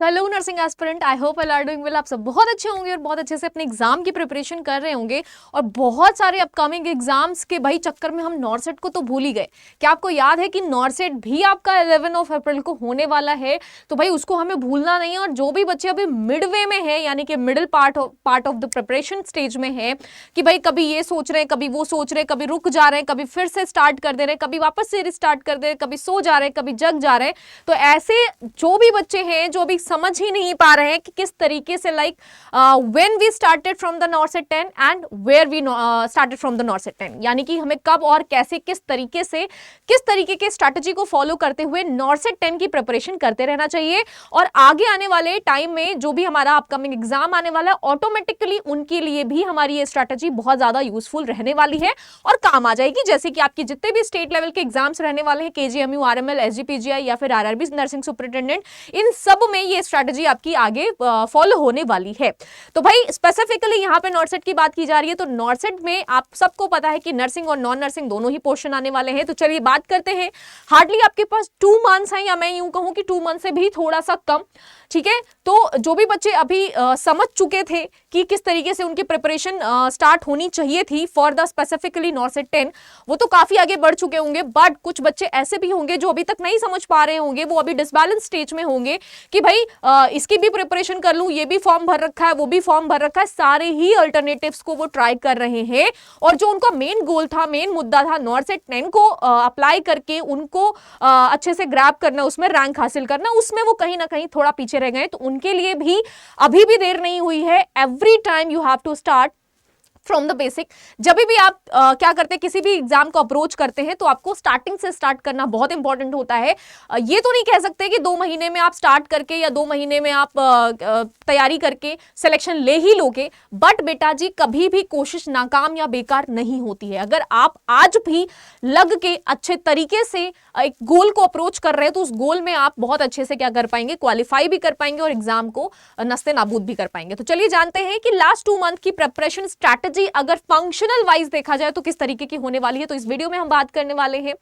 Hello nursing aspirant, I hope all are doing well. आप सब बहुत अच्छे होंगे और बहुत अच्छे से अपने एग्जाम की प्रिपरेशन कर रहे होंगे। और बहुत सारे अपकमिंग एग्जाम्स के भाई चक्कर में हम नॉर्सेट को तो भूल ही गए। क्या आपको याद है कि नॉर्सेट भी आपका 11 अप्रैल को होने वाला है? तो भाई उसको हमें भूलना नहीं है। और जो भी बच्चे अभी मिड वे में है, यानी कि middle part of the preparation stage में है, कि भाई कभी ये सोच रहे हैं, कभी वो सोच रहे हैं, कभी रुक जा रहे हैं, कभी फिर से स्टार्ट कर दे रहे हैं, कभी वापस से रिस्टार्ट कर दे रहे हैं, कभी सो जा रहे हैं, कभी जग जा रहे हैं, तो ऐसे जो भी बच्चे हैं जो भी समझ ही नहीं पा रहे हैं कि किस तरीके से when we started from the NORCET 10 and where we started from the NORCET 10, यानी कि हमें कब और कैसे किस तरीके के स्ट्रैटेजी को फॉलो करते हुए नॉर्सेट 10 की प्रिपरेशन करते रहना चाहिए। और आगे आने वाले टाइम में जो भी हमारा अपकमिंग एग्जाम आने वाला है, ऑटोमेटिकली उनके लिए भी हमारी ये स्ट्रैटेजी बहुत ज्यादा यूजफुल रहने वाली है और काम आ जाएगी। जैसे कि आपके जितने भी स्टेट लेवल के एग्जाम्स रहने वाले हैं, केजीएमयू, आरएमएल, एसजीपीजीआई या फिर आरआरबी नर्सिंग सुपरिटेंडेंट, इन सब में ये स्ट्रैटेजी आपकी आगे फॉलो होने वाली है। तो भाई स्पेसिफिकली यहाँ पे नॉर्सेट की बात की जा रही है, तो नॉर्सेट में आप सबको पता है कि नर्सिंग और नॉन नर्सिंग दोनों ही पोर्शन आने वाले हैं। तो चलिए बात करते हैं। हार्डली आपके पास 2 मंथ्स हैं, या मैं यूं कहूं कि 2 मंथ से भी थोड़ा सा कम, ठीक है। तो जो भी बच्चे अभी समझ चुके थे कि किस तरीके से उनकी प्रिपरेशन स्टार्ट होनी चाहिए थी फॉर द स्पेसिफिकली नॉर्सेट 10, वो तो काफी आगे बढ़ चुके होंगे। बट कुछ बच्चे ऐसे भी होंगे जो अभी तक नहीं समझ पा रहे होंगे, वो अभी डिसबैलेंस स्टेज में होंगे कि भाई इसकी भी प्रिपरेशन कर लूं, ये भी फॉर्म भर रखा है, वो भी फॉर्म भर रखा है, सारे ही अल्टरनेटिव्स को वो ट्राई कर रहे हैं। और जो उनका मेन गोल था, मेन मुद्दा था नॉर्सेट 10 को अप्लाई करके उनको अच्छे से ग्रैब करना, उसमें रैंक हासिल करना, उसमें वो कहीं ना कहीं थोड़ा पीछे रह गए। तो उनके लिए भी अभी भी देर नहीं हुई है। Every time you have to start from the basic. जब भी आप क्या करते हैं, किसी भी एग्जाम को अप्रोच करते हैं, तो आपको स्टार्टिंग से स्टार्ट करना बहुत इंपॉर्टेंट होता है। ये तो नहीं कह सकते कि 2 महीने में आप स्टार्ट करके या 2 महीने में आप तैयारी करके सिलेक्शन ले ही लोगे। बट बेटा जी, कभी भी कोशिश नाकाम या बेकार नहीं होती है। अगर आप आज भी लग के अच्छे तरीके से एक गोल को अप्रोच कर रहे हैं, तो उस गोल में आप बहुत अच्छे से क्या कर पाएंगे, क्वालिफाई भी कर पाएंगे और एग्जाम को नस्ते नाबूद भी कर पाएंगे। तो चलिए जानते हैं कि लास्ट 2 मंथ की प्रिपरेशन स्ट्रैटेजी अगर फंक्शनल वाइज देखा जाए तो किस तरीके की होने वाली है। तो इस वीडियो में हम बात करने वाले हैं,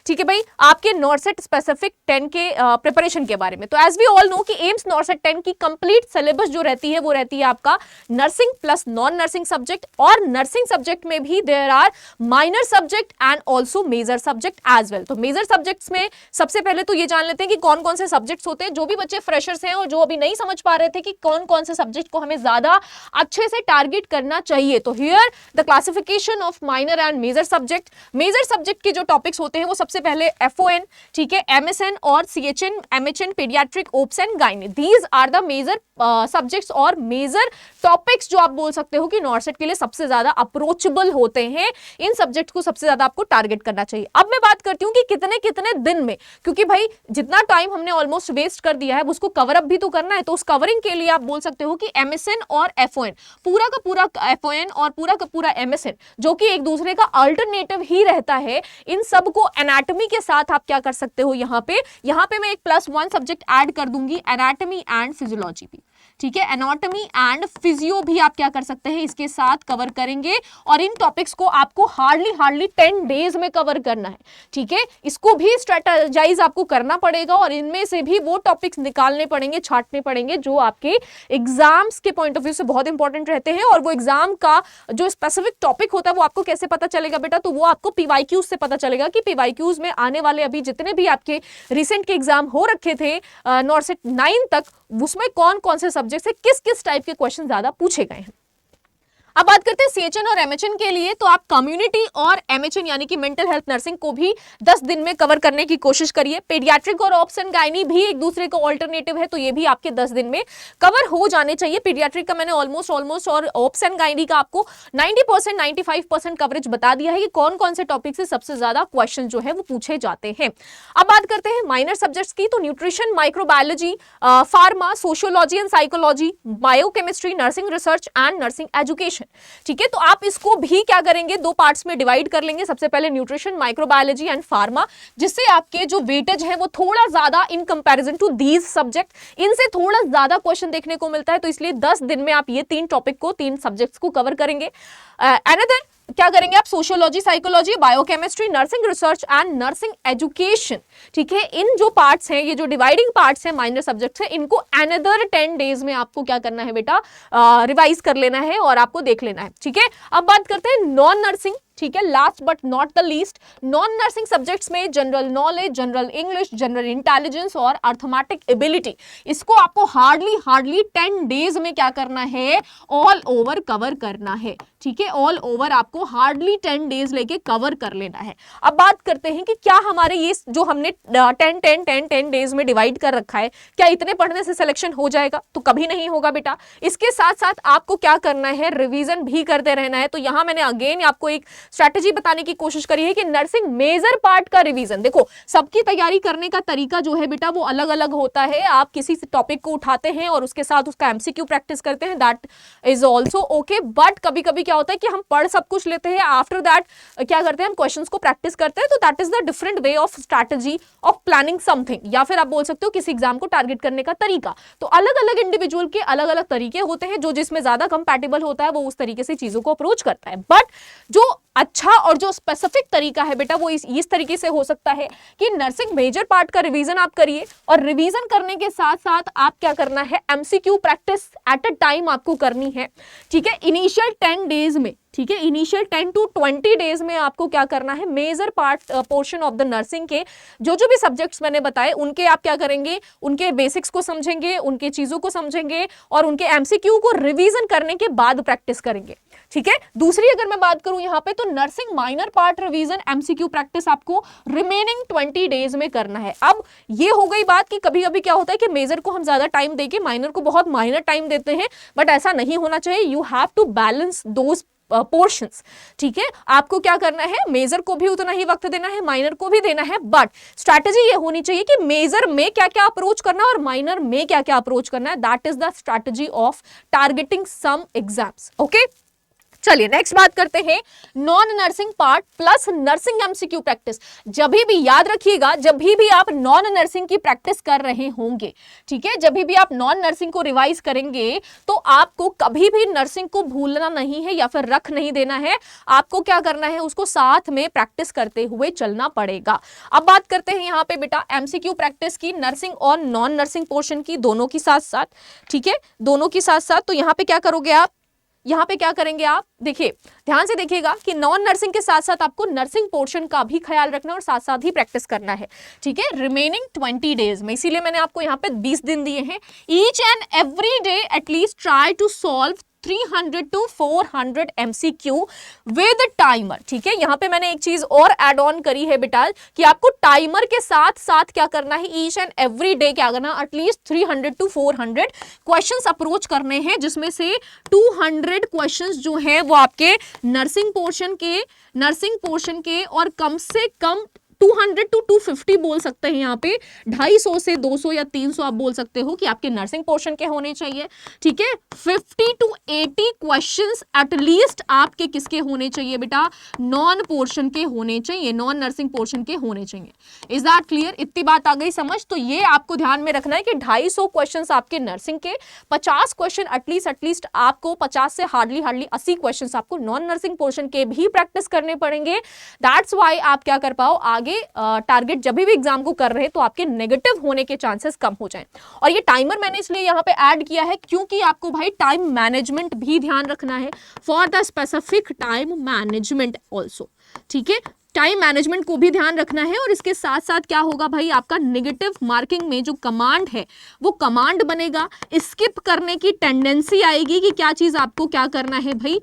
ठीक है भाई, आपके नॉर्सेट स्पेसिफिक 10 के प्रिपरेशन के बारे में। तो एज वी ऑल नो कि एम्स नॉर्सेट 10 की कंप्लीट सिलेबस जो रहती है वो रहती है आपका nursing plus non nursing subject, और नर्सिंग सब्जेक्ट में भी there are minor subject and also major subject as well. तो मेजर सब्जेक्ट्स में सबसे पहले तो ये जान लेते हैं कि कौन कौन से सब्जेक्ट्स होते हैं। जो भी बच्चे फ्रेशर्स हैं और जो अभी नहीं समझ पा रहे थे कि कौन कौन से सब्जेक्ट को हमें ज्यादा अच्छे से टारगेट करना चाहिए, तो here the classification of minor and major subject. Major subject के जो टॉपिक्स होते हैं वो सबसे पहले एफओएन, ठीक है, एमएसएन और CHN, MHN, paediatric, obs and gynae, these are the major subjects और मेजर टॉपिक्स जो आप बोल सकते हो कि नॉर्सेट के लिए सबसे ज्यादा अप्रोचेबल होते हैं। इन सब्जेक्ट को सबसे ज्यादा आपको टारगेट करना चाहिए। अब मैं बात करती हूँ कि कितने कितने दिन में, क्योंकि भाई जितना टाइम हमने ऑलमोस्ट वेस्ट कर दिया है उसको कवर अप भी तो करना है। तो उस कवरिंग के लिए आप बोल सकते हो कि एमएसएन और एफओएन, पूरा का पूरा एफओएन और पूरा का पूरा एमएसएन, जो कि एक दूसरे का अल्टरनेटिव ही रहता है, इन सब को एनाटॉमी के साथ आप क्या कर सकते हो, यहाँ पे मैं एक +1 सब्जेक्ट ऐड कर दूंगी, एनाटॉमी एंड फिजियोलॉजी भी, ठीक है। एनाटॉमी एंड फिजियो भी आप क्या कर सकते हैं, इसके साथ कवर करेंगे। और इन टॉपिक्स को आपको हार्डली 10 डेज में कवर करना है, ठीक है। इसको भी स्ट्रेटेजाइज आपको करना पड़ेगा और इनमें से भी वो टॉपिक्स निकालने पड़ेंगे, छांटने पड़ेंगे जो आपके एग्जाम्स के पॉइंट ऑफ व्यू से बहुत इंपॉर्टेंट रहते हैं। और वो एग्जाम का जो स्पेसिफिक टॉपिक होता है वो आपको कैसे पता चलेगा बेटा, तो वो आपको पीवाईक्यूज से पता चलेगा कि पीवाईक्यूज में आने वाले अभी जितने भी आपके रिसेंट के एग्जाम हो रखे थे नॉर्सेट 9 तक, उसमें कौन कौन से सब्जेक्ट से किस किस टाइप के क्वेश्चन ज्यादा पूछे गए हैं। अब बात करते हैं सीएचएन और एमएचएन के लिए। तो आप कम्युनिटी और एमएचएन यानी कि मेंटल हेल्थ नर्सिंग को भी 10 दिन में कवर करने की कोशिश करिए। पीडियाट्रिक और ऑप्स एंड गायनी भी एक दूसरे को ऑल्टरनेटिव है, तो ये भी आपके 10 दिन में कवर हो जाने चाहिए। पीडियाट्रिक का मैंने ऑलमोस्ट और ऑप्स एंड गायनी का आपको 90% 95% कवरेज बता दिया है कि कौन कौन से टॉपिक से सबसे ज्यादा क्वेश्चन जो है वो पूछे जाते हैं। अब बात करते हैं माइनर सब्जेक्ट्स की। तो nutrition, microbiology, pharma, sociology and psychology, biochemistry, nursing research and nursing education, ठीक है। तो आप इसको भी क्या करेंगे, 2 पार्ट्स में डिवाइड कर लेंगे। सबसे पहले न्यूट्रिशन, माइक्रोबायोलॉजी एंड फार्मा, जिससे आपके जो वेटेज है वो थोड़ा ज्यादा in comparison to these subject, इनसे थोड़ा ज्यादा क्वेश्चन देखने को मिलता है। तो इसलिए 10 दिन में आप ये 3 टॉपिक को, 3 सब्जेक्ट्स को कवर करेंगे। अनदर क्या करेंगे आप, sociology, psychology, biochemistry, nursing research and nursing education, ठीक है। इन जो पार्ट्स हैं, ये जो डिवाइडिंग पार्ट्स हैं, माइनर सब्जेक्ट्स हैं, इनको अनदर 10 डेज में आपको क्या करना है बेटा, रिवाइज कर लेना है और आपको देख लेना है, ठीक है। अब बात करते हैं नॉन नर्सिंग, ठीक है, last but not the least, non nursing subjects में general knowledge, general English, general intelligence और अर्थमेटिक एबिलिटी, इसको आपको हार्डली 10 डेज में क्या करना है, ऑल ओवर कवर करना है, ठीक है। ऑल ओवर आपको हार्डली 10 डेज लेके कवर कर लेना है। अब बात करते हैं कि क्या हमारे ये जो हमने 10 डेज में डिवाइड कर रखा है, क्या इतने पढ़ने से सिलेक्शन हो जाएगा? तो कभी नहीं होगा बेटा। इसके साथ साथ आपको क्या करना है, रिवीजन भी करते रहना है। तो यहां मैंने अगेन आपको एक स्ट्रैटेजी बताने की कोशिश करी है कि नर्सिंग मेजर पार्ट का रिवीजन, देखो सबकी तैयारी करने का तरीका जो है बेटा वो अलग अलग होता है। आप किसी टॉपिक को उठाते हैं और उसके साथ उसका एमसीक्यू प्रैक्टिस करते हैं, that is also okay. But कभी कभी क्या होता है कि हम पढ़ सब कुछ लेते हैं, आफ्टर दैट क्या करते हैं, हम क्वेश्चंस को प्रैक्टिस करते हैं। तो that is the different way of strategy of planning something, या फिर आप बोल सकते हो किसी एग्जाम को टारगेट करने का तरीका। तो अलग अलग इंडिविजुअल के अलग अलग तरीके होते हैं, जो जिसमें ज्यादा कंपैटिबल होता है वो उस तरीके से चीजों को अप्रोच करता है। बट जो अच्छा और जो स्पेसिफिक तरीका है बेटा वो इस तरीके से हो सकता है कि नर्सिंग मेजर पार्ट का रिवीजन आप करिए, और रिवीजन करने के साथ साथ आप क्या करना है, MCQ practice at a time आपको करनी है, ठीक है। इनिशियल 10 डेज में, ठीक है, इनिशियल 10 to 20 डेज में आपको क्या करना है, major part portion of the nursing के जो भी सब्जेक्ट्स मैंने बताए उनके आप क्या करेंगे, उनके बेसिक्स को समझेंगे, उनके चीजों को समझेंगे और उनके एमसीक्यू को रिवीजन करने के बाद प्रैक्टिस करेंगे, ठीक है। दूसरी अगर मैं बात करूं यहां पे, तो nursing minor part revision MCQ practice आपको रिमेनिंग 20 डेज में करना है। अब ये हो गई बात कि कभी कभी क्या होता है कि मेजर को हम ज्यादा टाइम देके माइनर को बहुत माइनर टाइम देते हैं, बट ऐसा नहीं होना चाहिए। You have to balance those portions, ठीक है। आपको क्या करना है, मेजर को भी उतना ही वक्त देना है, माइनर को भी देना है, बट स्ट्रैटेजी ये होनी चाहिए कि मेजर में क्या क्या अप्रोच करना है और माइनर में क्या क्या अप्रोच करना है। That is the strategy of targeting some exams, okay. चलिए नेक्स्ट बात करते हैं non nursing part plus nursing MCQ practice. जब भी याद रखिएगा, जब भी आप नॉन नर्सिंग की प्रैक्टिस कर रहे होंगे, ठीक है, जब भी आप नॉन नर्सिंग को रिवाइज करेंगे तो आपको कभी भी नर्सिंग को भूलना नहीं है या फिर रख नहीं देना है। आपको क्या करना है, उसको साथ में प्रैक्टिस करते हुए चलना पड़ेगा। अब बात करते हैं यहाँ पे बेटा एमसीक्यू प्रैक्टिस की, नर्सिंग और नॉन नर्सिंग पोर्शन की, दोनों की साथ साथ, ठीक है, दोनों की साथ साथ। तो यहाँ पे क्या करोगे आप, यहाँ पे क्या करेंगे आप, देखिए ध्यान से देखिएगा कि नॉन नर्सिंग के साथ साथ आपको नर्सिंग पोर्शन का भी ख्याल रखना है और साथ साथ ही प्रैक्टिस करना है, ठीक है, रिमेनिंग 20 डेज में। इसीलिए मैंने आपको यहाँ पे 20 दिन दिए हैं। Each and every day at least try to solve 300 to 400 MCQ with timer, ठीक है। यहाँ पे मैंने एक चीज और ऐड ऑन करी है बेटा कि आपको टाइमर के साथ साथ क्या करना है, ईच एंड एवरी डे क्या करना, एटलीस्ट 300 to 400 क्वेश्चंस अप्रोच करने हैं, जिसमें से 200 क्वेश्चंस जो है वो आपके नर्सिंग पोर्शन के और कम से कम 200 to 250 बोल सकते हैं यहाँ पे, 250 से 200 या 300 आप बोल सकते हो कि आपके नर्सिंग पोर्शन के होने चाहिए, ठीक है। 50 to 80 क्वेश्चंस एटलीस्ट आपके किसके होने चाहिए बेटा, नॉन पोर्शन के होने चाहिए, नॉन नर्सिंग पोर्शन के होने चाहिए। Is that clear? इतनी बात आ गई समझ? तो ये आपको ध्यान में रखना है कि 250 क्वेश्चन आपके नर्सिंग के, 50 क्वेश्चन एटलीस्ट आपको 50 से हार्डली 80 क्वेश्चन आपको नॉन नर्सिंग पोर्शन के भी प्रैक्टिस करने पड़ेंगे। दैट्स वाई आप क्या कर पाओ, आगे टारगेट जब भी एग्जाम को कर रहे हैं तो आपके नेगेटिव होने के चांसेस कम हो जाएं। और ये टाइमर मैंने इसलिए यहाँ पे ऐड किया है क्योंकि आपको भाई टाइम मैनेजमेंट भी ध्यान रखना है, for the specific time management also, ठीक है। टाइम मैनेजमेंट को भी ध्यान रखना है और इसके साथ साथ क्या होगा भाई, आपका नेगेटिव मार्किंग में जो कमांड है वो कमांड बनेगा, स्किप करने की टेंडेंसी आएगी कि क्या चीज आपको क्या करना है भाई,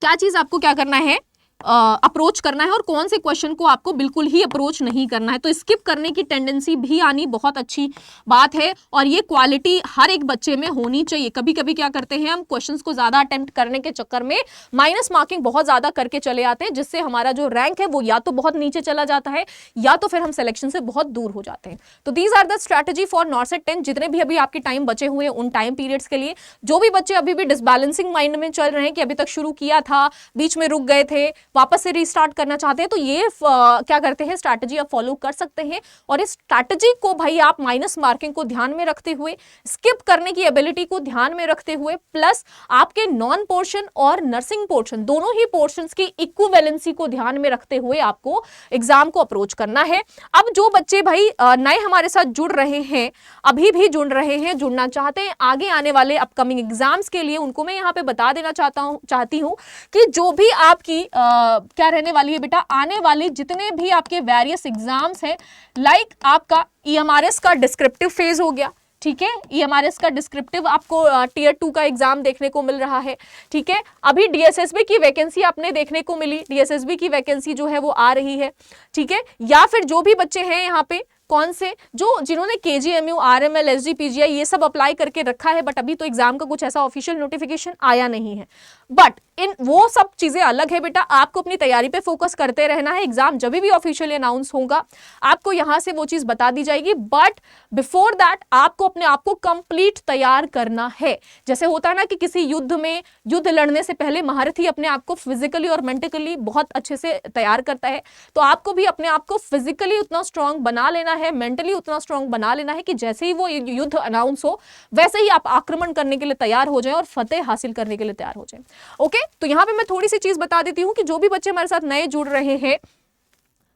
क्या चीज आपको क्या करना है, अप्रोच करना है और कौन से क्वेश्चन को आपको बिल्कुल ही अप्रोच नहीं करना है। तो स्किप करने की टेंडेंसी भी आनी बहुत अच्छी बात है और ये क्वालिटी हर एक बच्चे में होनी चाहिए। कभी कभी क्या करते हैं हम, क्वेश्चंस को ज्यादा अटेम्प्ट करने के चक्कर में माइनस मार्किंग बहुत ज्यादा करके चले आते हैं, जिससे हमारा जो रैंक है वो या तो बहुत नीचे चला जाता है या तो फिर हम सिलेक्शन से बहुत दूर हो जाते हैं। तो these are the strategy for NORCET 10। जितने भी अभी आपके टाइम बचे हुए हैं उन टाइम पीरियड्स के लिए, जो भी बच्चे अभी भी डिसबैलेंसिंग माइंड में चल रहे हैं कि अभी तक शुरू किया था, बीच में रुक गए थे, वापस से रीस्टार्ट करना चाहते हैं तो ये क्या करते हैं, स्ट्रैटेजी आप फॉलो कर सकते हैं। और इस स्ट्रैटेजी को भाई आप माइनस मार्किंग को ध्यान में रखते हुए, स्किप करने की एबिलिटी को ध्यान में रखते हुए, प्लस आपके नॉन पोर्शन और नर्सिंग पोर्शन दोनों ही पोर्शंस की इक्विवेलेंसी को ध्यान में रखते हुए आपको एग्जाम को अप्रोच करना है। अब जो बच्चे भाई नए हमारे साथ जुड़ रहे हैं, अभी भी जुड़ रहे हैं, जुड़ना चाहते हैं आगे आने वाले अपकमिंग एग्जाम्स के लिए, उनको मैं यहाँ पे बता देना चाहती हूँ कि जो भी आपकी क्या रहने वाली है बेटा, आने वाले जितने भी आपके वेरियस एग्जाम्स हैं, लाइक आपका EMRS का डिस्क्रिप्टिव फेज हो गया, ठीक है, EMRS का डिस्क्रिप्टिव आपको टियर 2 का एग्जाम देखने को मिल रहा है, ठीक है। अभी DSSB की वैकेंसी आपने देखने को मिली, DSSB की वैकेंसी जो है वो आ रही है, ठीक है। या फिर जो भी बच्चे हैं यहाँ पे कौन से, जो जिन्होंने KGMU, RML, SG, PGI ये सब अप्लाई करके रखा है, बट अभी तो एग्जाम का कुछ ऐसा ऑफिशियल नोटिफिकेशन आया नहीं है, बट इन वो सब चीजें अलग है बेटा, आपको अपनी तैयारी पे फोकस करते रहना है। एग्जाम जब भी ऑफिशियली अनाउंस होगा आपको यहां से वो चीज बता दी जाएगी, बट बिफोर दैट आपको अपने आप को कंप्लीट तैयार करना है। जैसे होता है ना कि किसी युद्ध में, युद्ध लड़ने से पहले महारथी अपने आप को फिजिकली और मेंटली बहुत अच्छे से तैयार करता है, तो आपको भी अपने आप को फिजिकली उतना स्ट्रांग बना लेना है, मेंटली उतना स्ट्रांग बना लेना है कि जैसे ही वो युद्ध अनाउंस हो वैसे ही आप आक्रमण करने के लिए तैयार हो जाएं और फतेह हासिल करने के लिए तैयार हो जाएं। ओके, तो यहां पे मैं थोड़ी सी चीज बता देती हूं कि जो भी बच्चे हमारे साथ नए जुड़ रहे हैं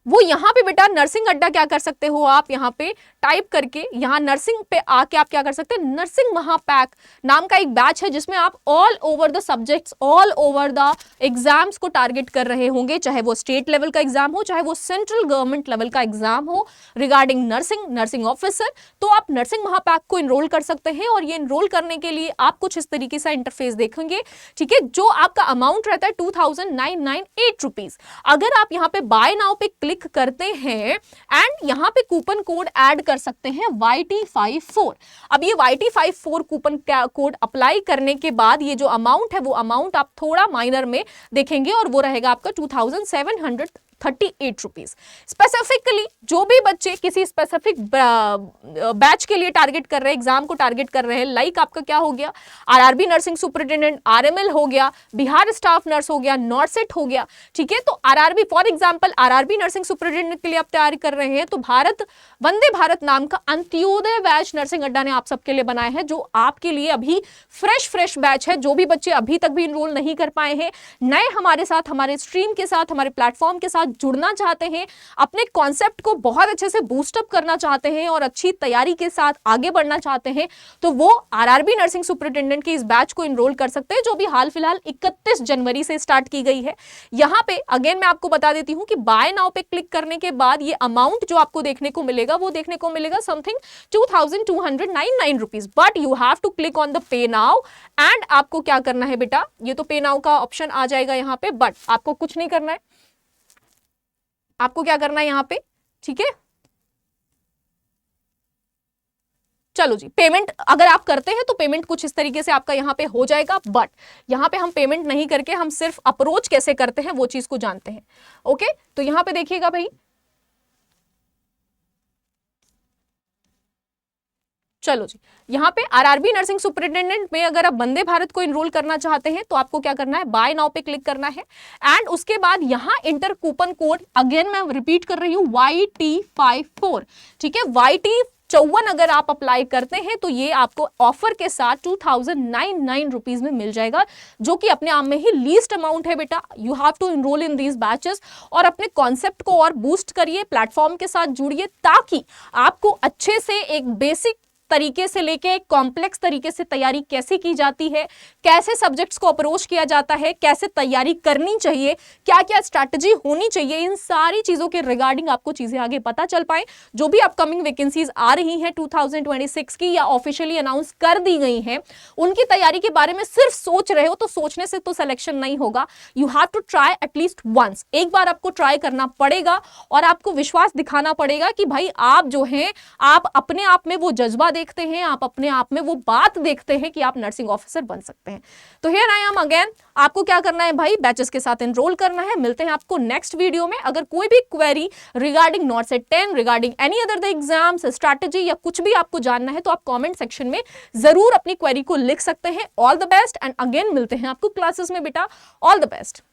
वो यहाँ पे बेटा नर्सिंग अड्डा क्या कर सकते हो, आप यहाँ पे टाइप करके यहाँ नर्सिंग पे आके आप क्या कर सकते हैं, नर्सिंग महापैक नाम का एक बैच है जिसमें आप all over the subjects, all over the exams को टारगेट कर रहे होंगे, चाहे वो स्टेट लेवल का एग्जाम हो, चाहे वो सेंट्रल गवर्नमेंट लेवल का एग्जाम हो रिगार्डिंग नर्सिंग, नर्सिंग ऑफिसर। तो आप नर्सिंग महापैक को इनरोल कर सकते हैं और ये इनरोल करने के लिए आप कुछ इस तरीके से इंटरफेस देखेंगे, ठीक है, जो आपका अमाउंट रहता है 2998 रुपीज। अगर आप यहाँ पे बाय नाउ पे क्लिक करते हैं एंड यहां पे कूपन कोड ऐड कर सकते हैं YT54। अब ये YT54 कूपन कोड अप्लाई करने के बाद ये जो अमाउंट है वो अमाउंट आप थोड़ा माइनर में देखेंगे और वो रहेगा आपका 2738 रुपीज। स्पेसिफिकली जो भी बच्चे किसी स्पेसिफिक बैच के लिए टारगेट कर रहे हैं, एग्जाम को टारगेट कर रहे हैं, लाइक आपका क्या हो गया, RRB नर्सिंग सुपरिटेंडेंट, RML हो गया, बिहार स्टाफ नर्स हो गया, नॉर्सेट हो गया, ठीक है। तो RRB for example RRB nursing superintendent के लिए आप तैयारी कर रहे हैं तो भारत वंदे भारत नाम का अंत्योदय बैच नर्सिंग अड्डा ने आप सबके लिए बनाया है, जो आपके लिए अभी फ्रेश बैच है। जो भी बच्चे अभी तक भी इनरोल नहीं कर पाए हैं, नए हमारे साथ, हमारे स्ट्रीम के साथ, हमारे प्लेटफॉर्म के साथ जुड़ना चाहते हैं, अपने कॉन्सेप्ट को बहुत अच्छे से बूस्टअप करना चाहते हैं और अच्छी तैयारी के साथ आगे बढ़ना चाहते हैं, तो वो RRB नर्सिंग सुपरिटेंडेंट के इस बैच को इनरोल कर सकते हैं, जो भी हाल फिलहाल 31 जनवरी से स्टार्ट की गई है। यहां पे अगेन मैं आपको बता देती हूं कि बाय नाउ पे क्लिक करने के बाद ये अमाउंट जो आपको देखने को मिलेगा वो देखने को मिलेगा something 2299 rupees, but you have to click on the pay now and आपको क्या करना है बेटा, ये तो पे नाउ का ऑप्शन आ जाएगा यहाँ पे, बट आपको कुछ नहीं करना है, आपको क्या करना है यहाँ पे, ठीक है। चलो जी, पेमेंट अगर आप करते हैं तो पेमेंट कुछ इस तरीके से आपका यहाँ पे हो जाएगा, बट यहाँ पे हम पेमेंट नहीं करके हम सिर्फ अप्रोच कैसे करते हैं वो चीज को जानते हैं। ओके, तो यहाँ पे देखिएगा भाई, चलो जी, यहाँ पे RRB नर्सिंग सुपरिटेंडेंट में अगर आप वंदे भारत को इनरोल करना चाहते हैं तो आपको क्या करना है, बाय नाउ पे क्लिक करना है एंड उसके बाद यहाँ इंटर कूपन कोड, अगेन मैं रिपीट कर रही हूँ, YT54, ठीक है। YT54 अगर आप अप्लाई करते हैं तो ये आपको ऑफर के साथ 2099 रुपीज में मिल जाएगा, जो कि अपने आप में ही लीस्ट अमाउंट है बेटा। You have to enrol in these batches और अपने कॉन्सेप्ट को और बूस्ट करिए, प्लेटफॉर्म के साथ जुड़िए, ताकि आपको अच्छे से एक बेसिक तरीके से लेके कॉम्प्लेक्स तरीके से तैयारी कैसे की जाती है, कैसे सब्जेक्ट्स को अप्रोच किया जाता है, कैसे तैयारी करनी चाहिए, क्या क्या स्ट्रैटेजी होनी चाहिए, इन सारी चीजों के रिगार्डिंग आपको चीजें आगे पता चल पाए। जो भी अपकमिंग वैकेंसीज आ रही हैं 2026 की या ऑफिशियली अनाउंस कर दी गई हैं, उनकी तैयारी के बारे में सिर्फ सोच रहे हो तो सोचने से तो सिलेक्शन नहीं होगा। You have to try at least once, एक बार आपको ट्राई करना पड़ेगा और आपको विश्वास दिखाना पड़ेगा कि भाई आप जो हैं, आप अपने आप में वो जज्बा देखते हैं, आप अपने आप में वो बात देखते हैं कि आप नर्सिंग ऑफिसर बन सकते हैं। तो हियर आई एम अगेन, आपको क्या करना है भाई, बैचेस के साथ एनरोल करना है। मिलते हैं आपको नेक्स्ट वीडियो में। अगर कोई भी query regarding नॉर्सेट 10, regarding any other the exams, strategy या कुछ भी आपको जानना है तो आप कमेंट सेक्शन में जरूर अपनी क्वेरी को लिख सकते हैं। All the best and again मिलते हैं आपको क्लासेस में बेटा, ऑल द बेस्ट।